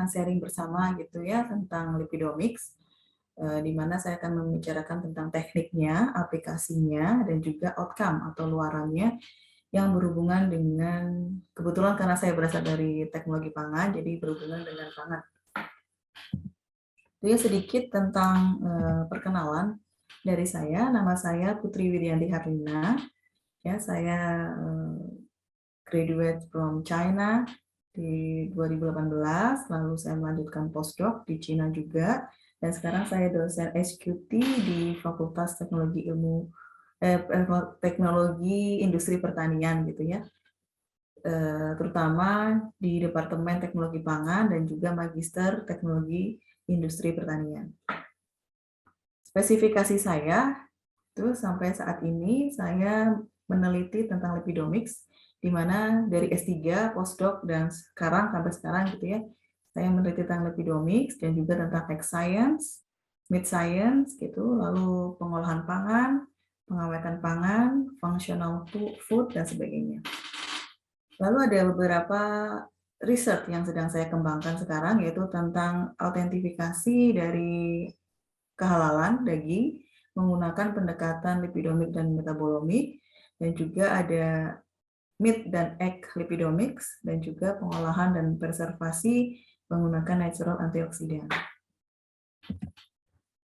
akan sharing bersama gitu ya tentang lipidomics, di mana saya akan membicarakan tentang tekniknya, aplikasinya, dan juga outcome atau luarannya yang berhubungan dengan, kebetulan karena saya berasal dari teknologi pangan, jadi berhubungan dengan pangan. Itu ya sedikit tentang perkenalan dari saya. Nama saya Putri Widyanti Harlina. Ya, saya graduate from China di 2018, lalu saya melanjutkan postdoc di Cina juga, dan sekarang saya dosen SQT di Fakultas Teknologi Industri Pertanian gitu ya, terutama di Departemen Teknologi Pangan dan juga Magister Teknologi Industri Pertanian. Spesifikasi saya itu sampai saat ini saya meneliti tentang lipidomics, di mana dari S3, postdoc, dan sampai sekarang gitu ya, saya meneliti tentang lipidomics dan juga tentang ag science, meat science gitu, lalu pengolahan pangan, pengawetan pangan, functional food, dan sebagainya. Lalu ada beberapa riset yang sedang saya kembangkan sekarang, yaitu tentang autentifikasi dari kehalalan daging menggunakan pendekatan lipidomik dan metabolomik, dan juga ada meat dan egg lipidomics, dan juga pengolahan dan preservasi menggunakan natural antioksidan.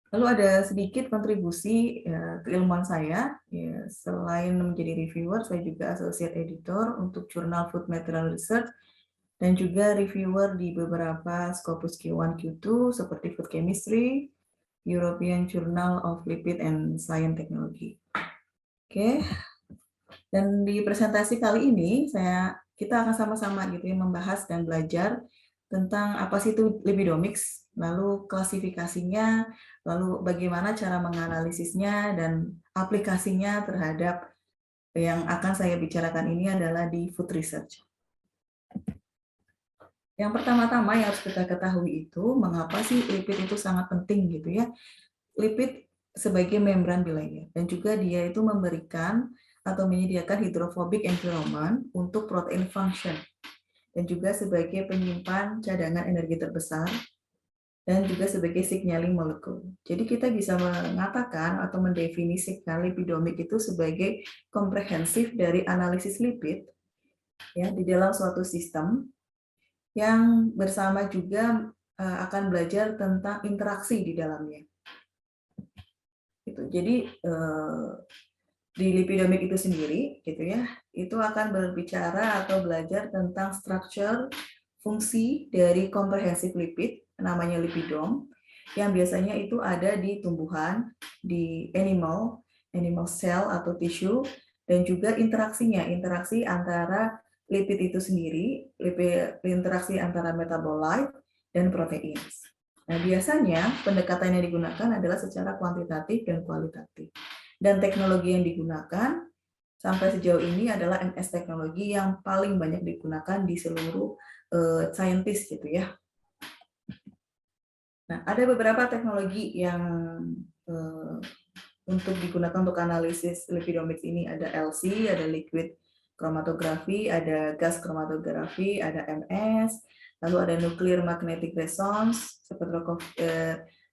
Lalu ada sedikit kontribusi keilmuan saya, ya, selain menjadi reviewer, saya juga associate editor untuk jurnal Food Material Research, dan juga reviewer di beberapa Scopus Q1, Q2, seperti Food Chemistry, European Journal of Lipid and Science Technology. Oke, dan di presentasi kali ini kita akan sama-sama gitu ya membahas dan belajar tentang apa sih itu lipidomics, lalu klasifikasinya, lalu bagaimana cara menganalisisnya, dan aplikasinya terhadap yang akan saya bicarakan ini adalah di food research. Yang pertama-tama yang harus kita ketahui itu, mengapa sih lipid itu sangat penting gitu ya. Lipid sebagai membran bilayer, dan juga dia itu memberikan atau menyediakan hydrophobic environment untuk protein function, dan juga sebagai penyimpan cadangan energi terbesar, dan juga sebagai signaling molekul. Jadi kita bisa mengatakan atau mendefinisikan lipidomik itu sebagai komprehensif dari analisis lipid ya di dalam suatu sistem yang bersama juga akan belajar tentang interaksi di dalamnya. Jadi di lipidomik itu sendiri, gitu ya, itu akan berbicara atau belajar tentang structure, fungsi dari komprehensif lipid, namanya lipidom, yang biasanya itu ada di tumbuhan, di animal cell atau tissue, dan juga interaksinya, interaksi antara lipid itu sendiri, interaksi antara metabolite dan protein. Nah, biasanya pendekatan yang digunakan adalah secara kuantitatif dan kualitatif. Dan teknologi yang digunakan sampai sejauh ini adalah MS teknologi yang paling banyak digunakan di seluruh saintis gitu ya. Nah, ada beberapa teknologi yang untuk digunakan untuk analisis lipidomics ini. Ada LC, ada liquid chromatografi, ada gas chromatografi, ada MS, lalu ada nuclear magnetic resonance,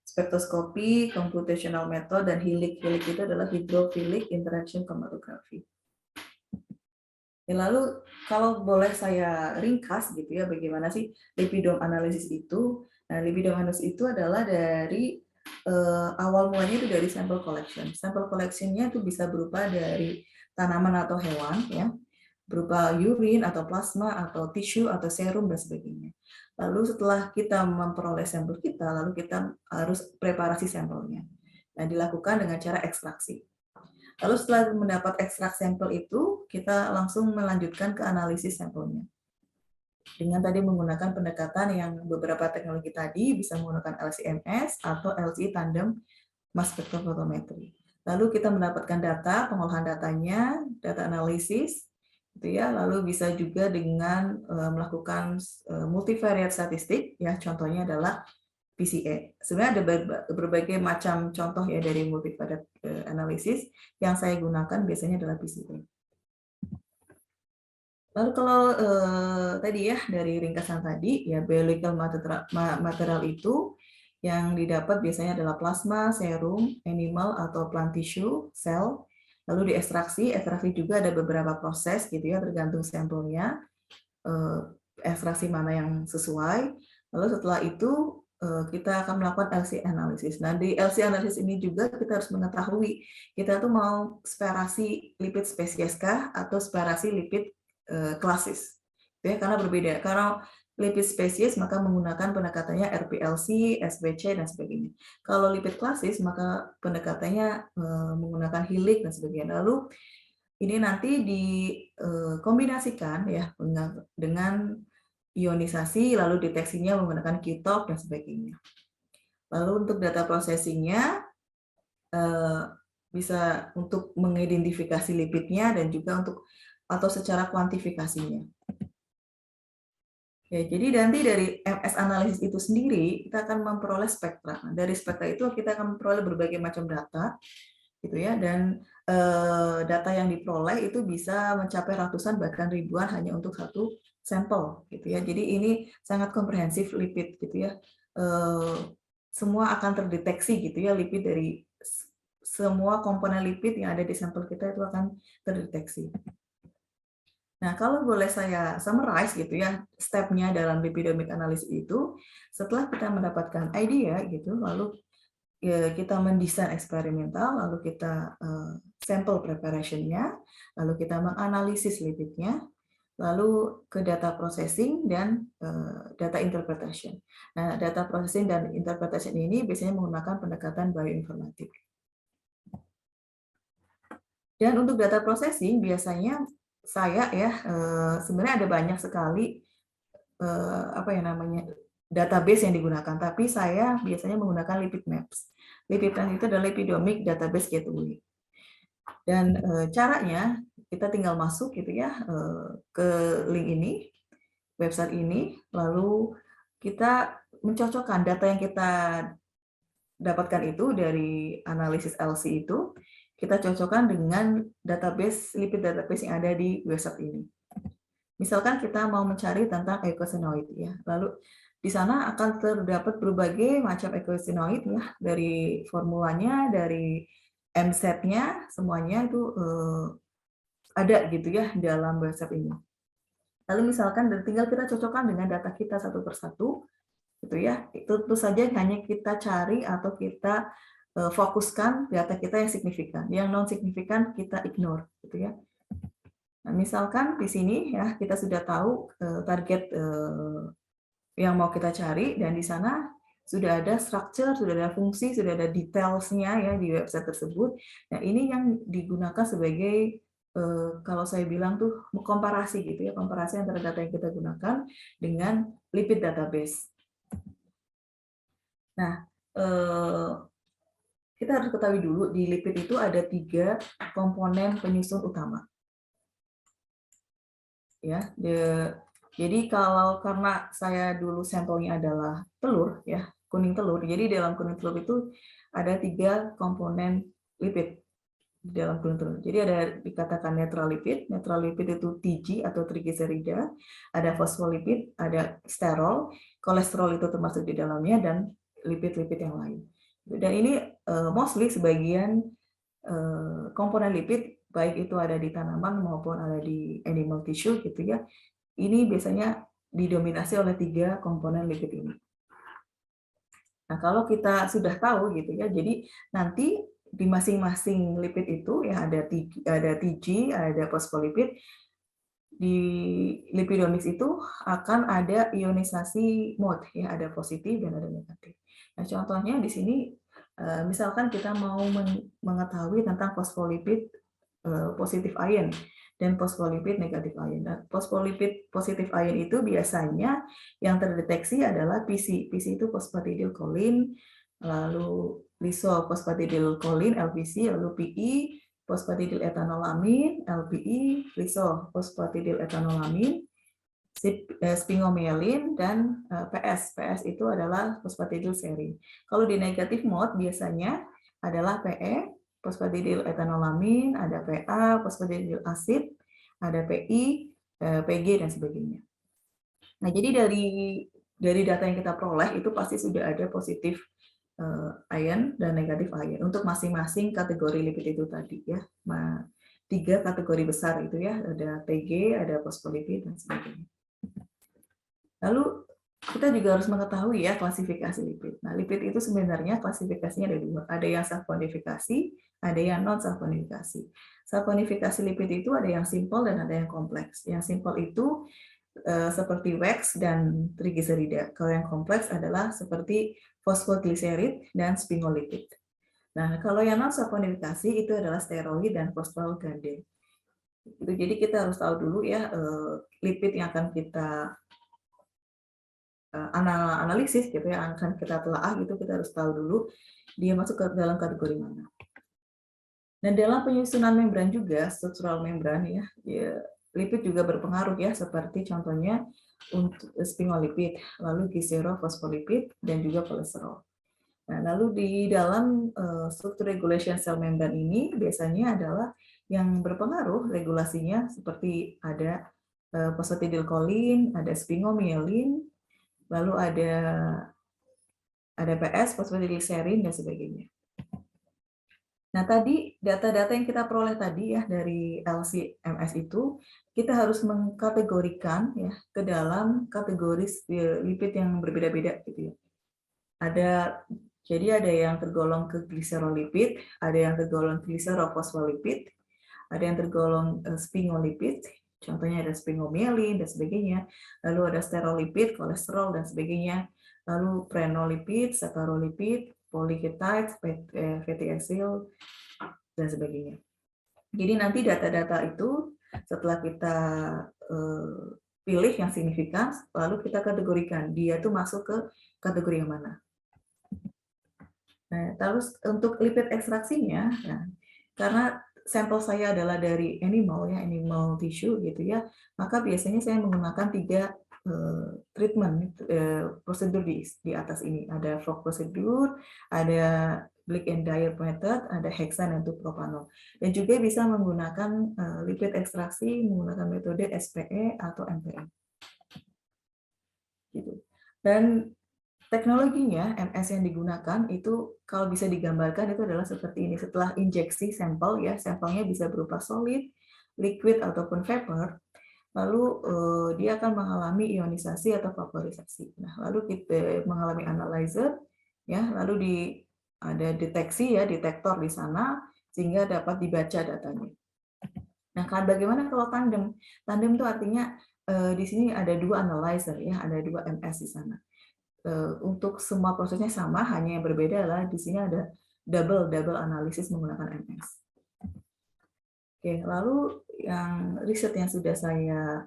spektroskopi, computational method, dan HILIC. HILIC itu adalah hydrophilic interaction chromatography. Ya, lalu kalau boleh saya ringkas gitu ya, bagaimana sih lipidom analisis itu? Nah, lipidom analisis itu adalah dari awal mulanya itu dari sample collection. Sample collectionnya itu bisa berupa dari tanaman atau hewan, ya, berupa urin atau plasma atau tisu atau serum dan sebagainya. Lalu setelah kita memperoleh sampel kita, lalu kita harus preparasi sampelnya. Nah, dilakukan dengan cara ekstraksi. Lalu setelah mendapat ekstrak sampel itu, kita langsung melanjutkan ke analisis sampelnya. Dengan tadi menggunakan pendekatan yang beberapa teknologi tadi, bisa menggunakan LC-MS atau LC tandem mass spectrophotometry. Lalu kita mendapatkan data, pengolahan datanya, data analisis, gitu ya. Lalu bisa juga dengan melakukan multivariate statistik, ya. Contohnya adalah PCA. Sebenarnya ada berbagai macam contoh ya dari multivariate analisis. Yang saya gunakan biasanya adalah PCA. Lalu kalau tadi ya dari ringkasan tadi ya biological material itu yang didapat biasanya adalah plasma, serum, animal atau plant tissue, sel. Lalu diekstraksi, ekstraksi juga ada beberapa proses gitu ya tergantung sampelnya, ekstraksi mana yang sesuai. Lalu setelah itu kita akan melakukan LC analysis. Nah di LC analysis ini juga kita harus mengetahui kita tuh mau sperasi lipid spesies kah atau sperasi lipid klasis, ya, karena berbeda. Karena lipid spesies maka menggunakan pendekatannya RPLC, SBC dan sebagainya. Kalau lipid klasis maka pendekatannya menggunakan Helix dan sebagainya. Lalu ini nanti dikombinasikan ya dengan ionisasi, lalu deteksinya menggunakan Q-TOF dan sebagainya. Lalu untuk data processing-nya bisa untuk mengidentifikasi lipidnya dan juga untuk atau secara kuantifikasinya. Ya, jadi nanti dari MS analisis itu sendiri kita akan memperoleh spektra. Nah, dari spektra itu kita akan memperoleh berbagai macam data, gitu ya. Dan data yang diperoleh itu bisa mencapai ratusan bahkan ribuan hanya untuk satu sampel, gitu ya. Jadi ini sangat komprehensif lipid, gitu ya. Semua akan terdeteksi, gitu ya, lipid dari semua komponen lipid yang ada di sampel kita itu akan terdeteksi. Nah, kalau boleh saya summarize gitu ya, step-nya dalam lipidomic analysis itu, setelah kita mendapatkan idea gitu, lalu ya, kita mendesain eksperimental, lalu kita sample preparation-nya, lalu kita menganalisis lipidnya, lalu ke data processing dan data interpretation. Nah, data processing dan interpretation ini biasanya menggunakan pendekatan bioinformatik. Dan untuk data processing biasanya saya ya sebenarnya ada banyak sekali apa ya namanya database yang digunakan, tapi saya biasanya menggunakan lipid maps. Lipid maps itu adalah lipidomic database gateway. Dan caranya kita tinggal masuk gitu ya ke link ini, website ini, lalu kita mencocokkan data yang kita dapatkan itu dari analisis LC itu, kita cocokkan dengan database lipid database yang ada di website ini. Misalkan kita mau mencari tentang eicosanoid ya, lalu di sana akan terdapat berbagai macam eicosanoid ya, dari formulanya, dari MZ-nya, semuanya itu ada gitu ya dalam website ini. Lalu misalkan tinggal kita cocokkan dengan data kita satu persatu, gitu ya. Itu tentu saja hanya kita cari atau kita fokuskan data kita yang signifikan, yang non signifikan kita ignore, gitu ya. Nah, misalkan di sini ya kita sudah tahu target yang mau kita cari dan di sana sudah ada structure, sudah ada fungsi, sudah ada detailsnya ya di website tersebut. Nah ini yang digunakan sebagai kalau saya bilang tuh komparasi gitu ya, komparasi antara data yang kita gunakan dengan lipid database. Nah kita harus ketahui dulu di lipid itu ada 3 komponen penyusun utama. Ya, jadi karena saya dulu sampelnya adalah telur ya, kuning telur. Jadi dalam kuning telur itu ada 3 komponen lipid di dalam kuning telur. Jadi ada dikatakan netral lipid. Netral lipid itu TG atau trigliserida, ada fosfolipid, ada sterol, kolesterol itu termasuk di dalamnya dan lipid-lipid yang lain. Dan ini mostly sebagian komponen lipid baik itu ada di tanaman maupun ada di animal tissue gitu ya. Ini biasanya didominasi oleh 3 komponen lipid ini. Nah, kalau kita sudah tahu gitu ya, jadi nanti di masing-masing lipid itu ya ada TG, ada fosfolipid. Di lipidomics itu akan ada ionisasi mode ya, ada positif dan ada negatif. Nah, contohnya di sini misalkan kita mau mengetahui tentang fosfolipid positif ion dan fosfolipid negatif ion. Nah, fosfolipid positif ion itu biasanya yang terdeteksi adalah PC. PC itu fosfatidilkolin, lalu lisofosfatidilkolin LPC, lalu PI, fosfatidil-etanolamin, LPI, lisofosfatidil-etanolamin, sphingomyelin, dan PS. PS itu adalah fosfatidilserin. Kalau di negatif mode biasanya adalah PE, fosfatidil etanolamin, ada PA, fosfatidil asid, ada PI, PG dan sebagainya. Nah, jadi dari data yang kita peroleh itu pasti sudah ada positif ion dan negatif ion untuk masing-masing kategori lipid itu tadi ya. 3 kategori besar itu ya, ada PG, ada fosfolipid dan sebagainya. Lalu kita juga harus mengetahui ya klasifikasi lipid. Nah, lipid itu sebenarnya klasifikasinya ada 2. Ada yang self-konifikasi, ada yang non self-konifikasi. Self-konifikasi lipid itu ada yang simple dan ada yang kompleks. Yang simple itu seperti wax dan trigliserida. Kalau yang kompleks adalah seperti fosfogliserid dan sphingolipid. Nah, kalau yang non self-konifikasi itu adalah steroid dan fosfolgande. Jadi kita harus tahu dulu ya lipid yang akan kita analisis gitu ya, akan kita telaah gitu, kita harus tahu dulu dia masuk ke dalam kategori mana. Dan dalam penyusunan membran juga, struktural membran ya, lipid juga berpengaruh ya, seperti contohnya untuk sphingolipid, lalu glycerofosfolipid dan juga kolesterol. Nah, lalu di dalam struktur regulation cell membran ini biasanya adalah yang berpengaruh regulasinya seperti ada phosphatidylcholine, ada sphingomyelin, lalu ada PS, fosfatidilserin dan sebagainya. Nah, tadi data-data yang kita peroleh tadi ya dari LC-MS itu kita harus mengkategorikan ya ke dalam kategori lipid yang berbeda-beda gitu ya. Jadi ada yang tergolong ke gliserolipid, ada yang tergolong glicerofosfolipid, ada yang tergolong sphingolipid, contohnya ada sphingomyelin dan sebagainya, lalu ada sterolipid, kolesterol dan sebagainya, lalu prenolipid, saccharolipid, polyketides, fatty acid dan sebagainya. Jadi nanti data-data itu setelah kita pilih yang signifikan, lalu kita kategorikan dia tuh masuk ke kategori yang mana. Nah, terus untuk lipid ekstraksinya, ya, karena sampel saya adalah dari animal ya, animal tissue gitu ya, maka biasanya saya menggunakan 3 treatment prosedur di atas ini. Ada Vogt prosedur, ada Blick and Dyer method, ada hexan dan propanol. Dan juga bisa menggunakan lipid ekstraksi menggunakan metode SPE atau MPE. Gitu. Dan teknologinya MS yang digunakan itu kalau bisa digambarkan itu adalah seperti ini. Setelah injeksi sampel ya, sampelnya bisa berupa solid, liquid ataupun vapor. Lalu dia akan mengalami ionisasi atau vaporisasi. Nah, lalu kita mengalami analyzer ya, lalu ada deteksi ya, detektor di sana sehingga dapat dibaca datanya. Nah, bagaimana kalau tandem? Tandem itu artinya di sini ada 2 analyzer ya, ada 2 MS di sana. Untuk semua prosesnya sama, hanya yang berbeda adalah di sini ada double analisis menggunakan MS. Oke, lalu yang riset yang sudah saya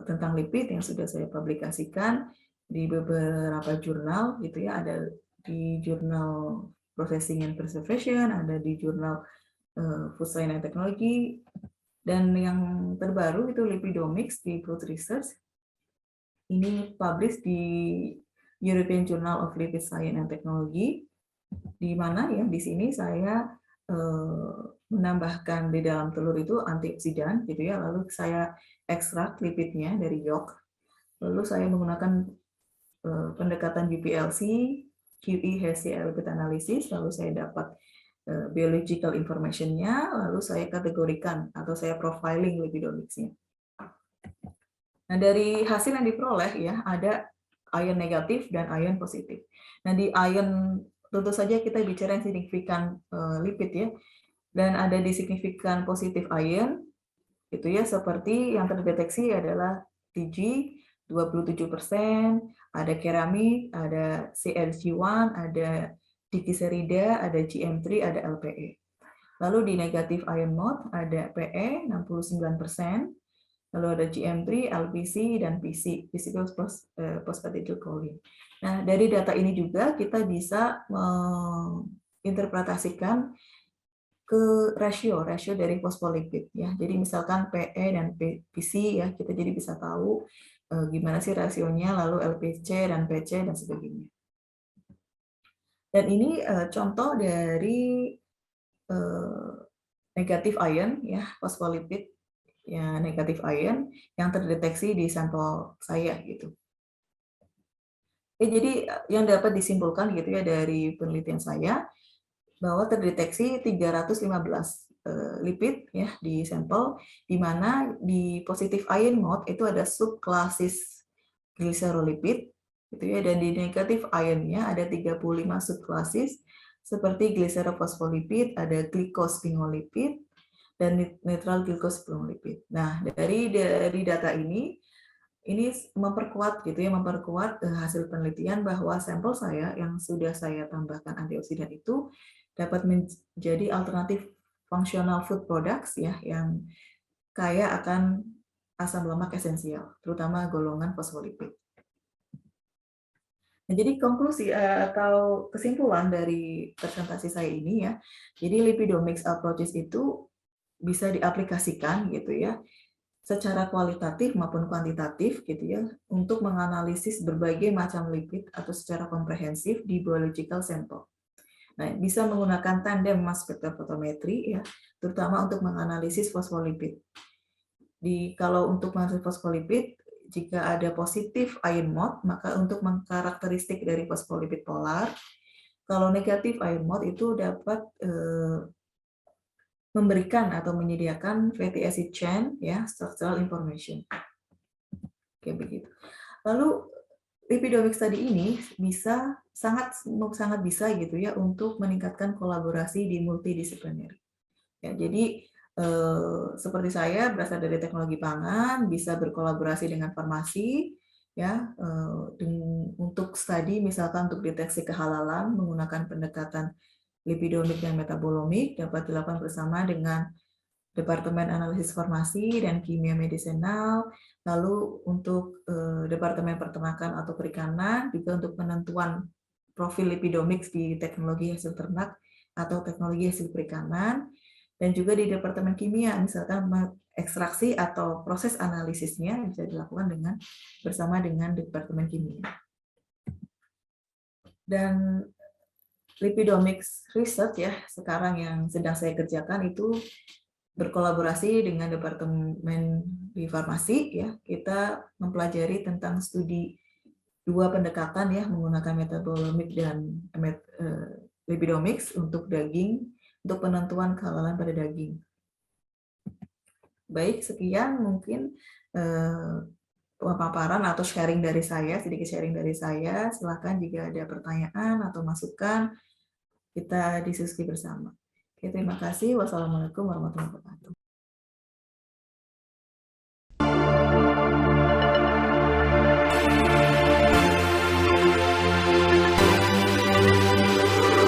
tentang lipid yang sudah saya publikasikan di beberapa jurnal gitu ya, ada di jurnal Processing and Preservation, ada di jurnal Food Science and Technology, dan yang terbaru itu Lipidomics di Food Research. Ini publish di European Journal of Lipid Science and Technology, di mana ya di sini saya menambahkan di dalam telur itu antioksidan gitu ya, lalu saya ekstrak lipidnya dari yolk, lalu saya menggunakan pendekatan UPLC, QE HCl lipid analysis, lalu saya dapat biological information-nya, lalu saya kategorikan atau saya profiling lipidomics-nya. Nah, dari hasil yang diperoleh ya ada ion negatif dan ion positif. Nah, di ion tentu saja kita bicara yang signifikan lipid ya, dan ada di signifikan positif ion itu ya, seperti yang terdeteksi adalah Tg 27%, ada keramik, ada ClG1, ada digliserida, ada GM3, ada LPE. Lalu di negatif ion mode ada Pe 69%, lalu ada GM3, LPC, dan PC, physical phosphatidylcholine. Nah, dari data ini juga kita bisa menginterpretasikan ke rasio dari fosfolipid ya. Jadi misalkan Pe dan PC ya, kita jadi bisa tahu gimana sih rasionya, lalu LPC dan PC dan sebagainya. Dan ini contoh dari negatif ion ya, fosfolipid ya negatif ion yang terdeteksi di sampel saya gitu. Jadi yang dapat disimpulkan gitu ya dari penelitian saya bahwa terdeteksi 315 lipid ya di sampel, di mana di positive ion mode itu ada subklasis gliserolipid gitu ya, dan di negatif ionnya ada 35 subklasis seperti gliserofosfolipid, ada glikosphingolipid, dan netral glikosphingolipid. Nah, dari data ini memperkuat gitu ya, memperkuat hasil penelitian bahwa sampel saya yang sudah saya tambahkan antioksidan itu dapat menjadi alternatif functional food products ya yang kaya akan asam lemak esensial, terutama golongan fosfolipid. Nah, jadi konklusi atau kesimpulan dari presentasi saya ini ya, jadi lipidomics approaches itu bisa diaplikasikan gitu ya, secara kualitatif maupun kuantitatif gitu ya, untuk menganalisis berbagai macam lipid atau secara komprehensif di biological sample. Nah, bisa menggunakan tandem mass spectrophotometry ya, terutama untuk menganalisis fosfolipid. Kalau untuk menganalisis fosfolipid, jika ada positif ion mode, maka untuk mengkarakteristik dari fosfolipid polar, kalau negatif ion mode itu dapat memberikan atau menyediakan fatty acid chain ya, structural information. Kayak begitu. Lalu lipidomics tadi ini bisa sangat bisa gitu ya untuk meningkatkan kolaborasi di multidisipliner. Ya, jadi seperti saya berasal dari teknologi pangan, bisa berkolaborasi dengan farmasi ya untuk studi misalkan untuk deteksi kehalalan menggunakan pendekatan lipidomik dan metabolomik dapat dilakukan bersama dengan Departemen Analisis Farmasi dan Kimia Medisinal, lalu untuk Departemen Peternakan atau Perikanan, juga untuk penentuan profil lipidomics di teknologi hasil ternak atau teknologi hasil perikanan, dan juga di Departemen Kimia, misalkan ekstraksi atau proses analisisnya bisa dilakukan bersama dengan Departemen Kimia. Dan lipidomics research ya sekarang yang sedang saya kerjakan itu berkolaborasi dengan departemen di farmasi ya, kita mempelajari tentang studi dua pendekatan ya menggunakan metabolomik dan lipidomics untuk daging untuk penentuan kehalalan pada daging. Baik, sekian mungkin pemaparan atau sharing dari saya, sedikit sharing dari saya. Silakan jika ada pertanyaan atau masukan kita diskusi bersama. Oke, terima kasih. Wassalamualaikum warahmatullahi wabarakatuh.